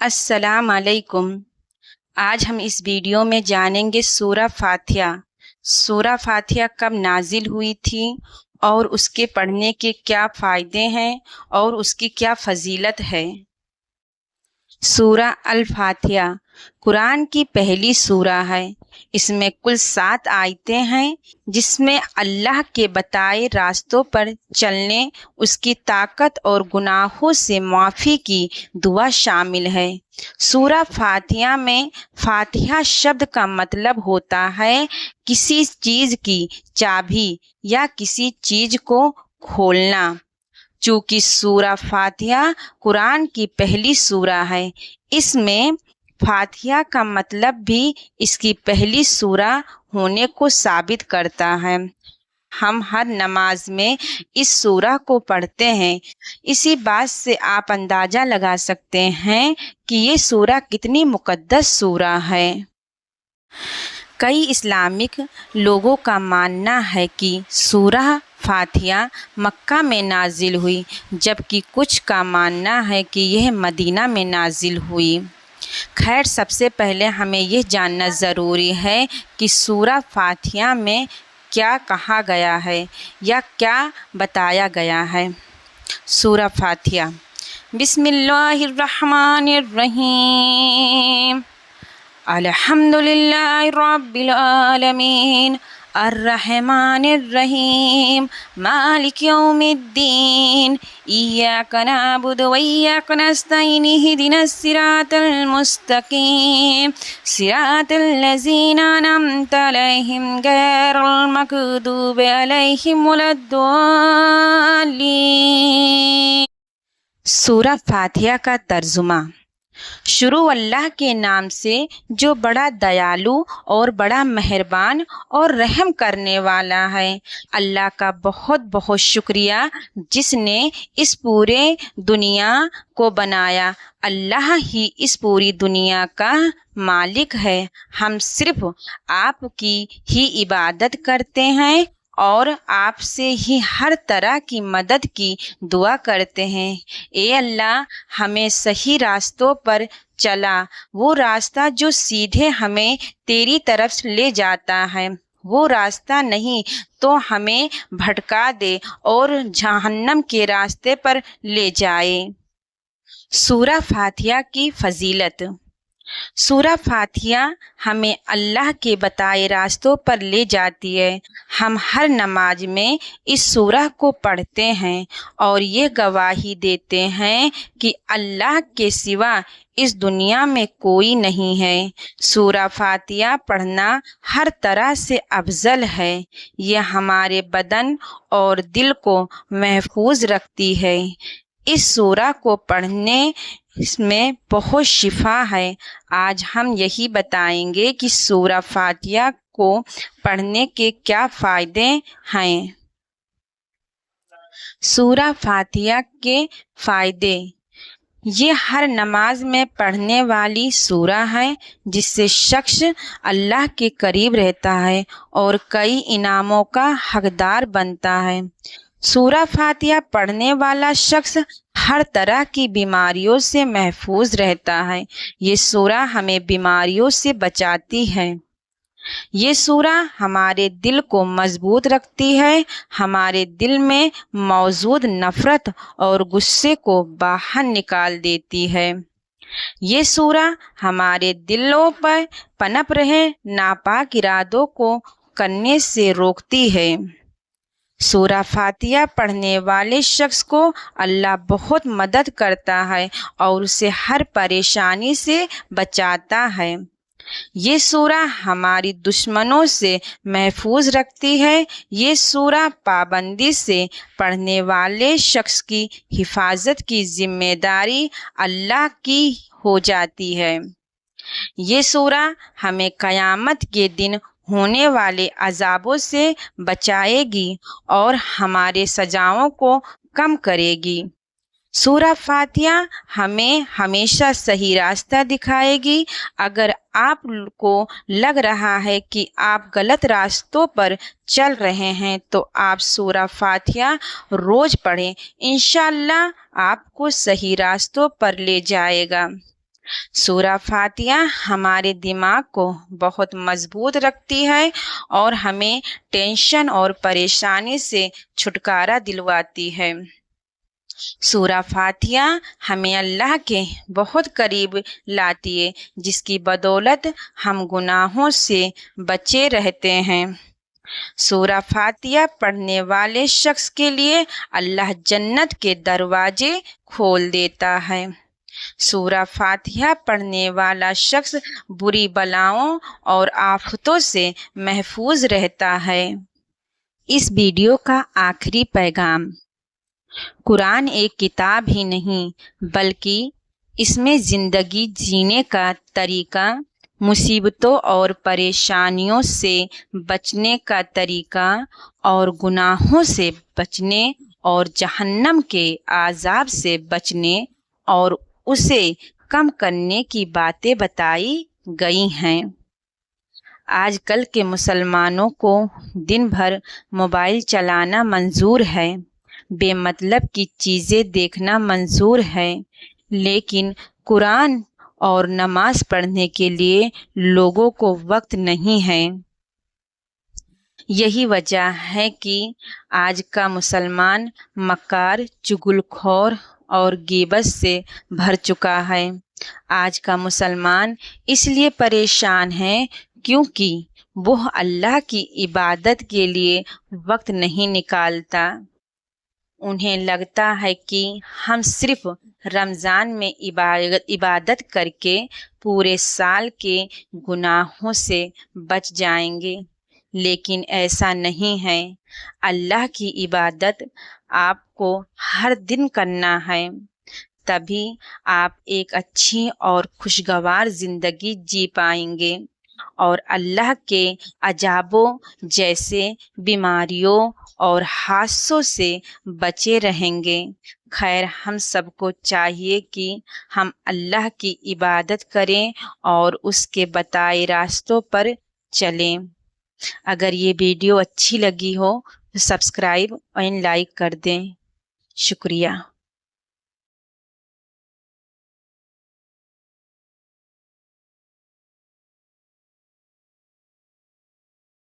अस्सलाम अलैकुम। आज हम इस वीडियो में जानेंगे सूरह फातिहा। सूरह फातिहा कब नाजिल हुई थी और उसके पढ़ने के क्या फ़ायदे हैं और उसकी क्या फजीलत है। सूरह अल फातिहा कुरान की पहली सूरह है। इसमें कुल 7 आयतें हैं जिसमें अल्लाह के बताए रास्तों पर चलने, उसकी ताकत और गुनाहों से माफ़ी की दुआ शामिल है। सूरह फातिहा में फातिहा शब्द का मतलब होता है किसी चीज़ की चाबी या किसी चीज़ को खोलना। चूँकि सूरह फातिहा कुरान की पहली सूरह है, इसमें फातिहा का मतलब भी इसकी पहली सूरह होने को साबित करता है। हम हर नमाज में इस सूरह को पढ़ते हैं। इसी बात से आप अंदाज़ा लगा सकते हैं कि ये सूरह कितनी मुक़द्दस सूरह है। कई इस्लामिक लोगों का मानना है कि सूरह फातिहा मक्का में नाजिल हुई, जबकि कुछ का मानना है कि यह मदीना में नाजिल हुई। खैर, सबसे पहले हमें यह जानना ज़रूरी है कि सूरह फातिहा में क्या कहा गया है या क्या बताया गया है। सूरह फातिहा। बिस्मिल्लाहिर्रहमानिर्रहीम। अल्हम्दुलिल्लाहि रब्बिल आलमीन अर्रहमानिर्रहीम मालिक यौमिद्दीन इय्याका नअबुदु व इय्याका नस्तईन इहदिनस सिरातल मुस्तकीम सिरातल लज़ीना अनअमता अलैहिम गैरिल मग़दूबि अलैहिम वलद्दाल्लीन। सूरह फातिहा का तर्जुमा। शुरू अल्लाह के नाम से जो बड़ा दयालु और बड़ा मेहरबान और रहम करने वाला है। अल्लाह का बहुत बहुत शुक्रिया जिसने इस पूरे दुनिया को बनाया। अल्लाह ही इस पूरी दुनिया का मालिक है। हम सिर्फ आपकी ही इबादत करते हैं और आपसे ही हर तरह की मदद की दुआ करते हैं। ए अल्लाह, हमें सही रास्तों पर चला, वो रास्ता जो सीधे हमें तेरी तरफ ले जाता है। वो रास्ता नहीं तो हमें भटका दे और जहन्नम के रास्ते पर ले जाए। सूरह फातिहा की फजीलत। सूरह फातिहा हमें अल्लाह के बताए रास्तों पर ले जाती है। हम हर नमाज में इस सूरह को पढ़ते हैं और ये गवाही देते हैं कि अल्लाह के सिवा इस दुनिया में कोई नहीं है। सूरह फातिहा पढ़ना हर तरह से अफजल है। यह हमारे बदन और दिल को महफूज रखती है। इस सूरह को पढ़ने इसमें बहुत शिफा है। आज हम यही बताएंगे कि सूरह फातिहा को पढ़ने के क्या फ़ायदे हैं। सूरह फातिहा के फ़ायदे। ये हर नमाज में पढ़ने वाली सूरह है जिससे शख्स अल्लाह के करीब रहता है और कई इनामों का हकदार बनता है। सूरह फातिहा पढ़ने वाला शख्स हर तरह की बीमारियों से महफूज रहता है। ये सूरह हमें बीमारियों से बचाती है। ये सूरह हमारे दिल को मजबूत रखती है। हमारे दिल में मौजूद नफ़रत और गुस्से को बाहर निकाल देती है। ये सूरह हमारे दिलों पर पनप रहे नापाक इरादों को करने से रोकती है। सूरह फातिहा पढ़ने वाले शख्स को अल्लाह बहुत मदद करता है और उसे हर परेशानी से बचाता है। ये सूरह हमारी दुश्मनों से महफूज रखती है। ये सूरह पाबंदी से पढ़ने वाले शख्स की हिफाजत की जिम्मेदारी अल्लाह की हो जाती है। ये सूरह हमें क़यामत के दिन होने वाले अज़ाबों से बचाएगी और हमारे सजाओं को कम करेगी। सूरह फातिहा हमें हमेशा सही रास्ता दिखाएगी। अगर आपको लग रहा है कि आप गलत रास्तों पर चल रहे हैं तो आप सूरह फातिहा रोज़ पढ़ें। इंशाअल्लाह आपको सही रास्तों पर ले जाएगा। سورہ فاتحہ ہمارے دماغ کو بہت مضبوط رکھتی ہے اور ہمیں ٹینشن اور پریشانی سے چھٹکارا دلواتی ہے۔ سورہ فاتحہ ہمیں اللہ کے بہت قریب لاتی ہے، جس کی بدولت ہم گناہوں سے بچے رہتے ہیں۔ سورہ فاتحہ پڑھنے والے شخص کے لیے اللہ جنت کے دروازے کھول دیتا ہے۔ سورہ فاتحہ پڑھنے والا شخص بری بلاؤں اور آفتوں سے محفوظ رہتا ہے۔ اس ویڈیو کا آخری پیغام: قرآن ایک کتاب ہی نہیں بلکہ اس میں زندگی جینے کا طریقہ، مصیبتوں اور پریشانیوں سے بچنے کا طریقہ اور گناہوں سے بچنے اور جہنم کے عذاب سے بچنے اور اسے کم کرنے کی باتیں بتائی گئی ہیں۔ آج کل کے مسلمانوں کو دن بھر موبائل چلانا منظور ہے، بے مطلب کی چیزیں دیکھنا منظور ہے، لیکن قرآن اور نماز پڑھنے کے لیے لوگوں کو وقت نہیں ہے۔ یہی وجہ ہے کہ آج کا مسلمان مکار، چغل خور اور غیبت سے بھر چکا ہے۔ آج کا مسلمان اس لیے پریشان ہے کیونکہ وہ اللہ کی عبادت کے لیے وقت نہیں نکالتا۔ انہیں لگتا ہے کہ ہم صرف رمضان میں عبادت کر کے پورے سال کے گناہوں سے بچ جائیں گے، لیکن ایسا نہیں ہے۔ اللہ کی عبادت آپ کو ہر دن کرنا ہے، تبھی آپ ایک اچھی اور خوشگوار زندگی جی پائیں گے اور اللہ کے عذابوں جیسے بیماریوں اور حادثوں سے بچے رہیں گے۔ خیر، ہم سب کو چاہیے کہ ہم اللہ کی عبادت کریں اور اس کے بتائے راستوں پر چلیں۔ اگر یہ ویڈیو اچھی لگی ہو تو سبسکرائب اور لائک کر دیں۔ شکریہ۔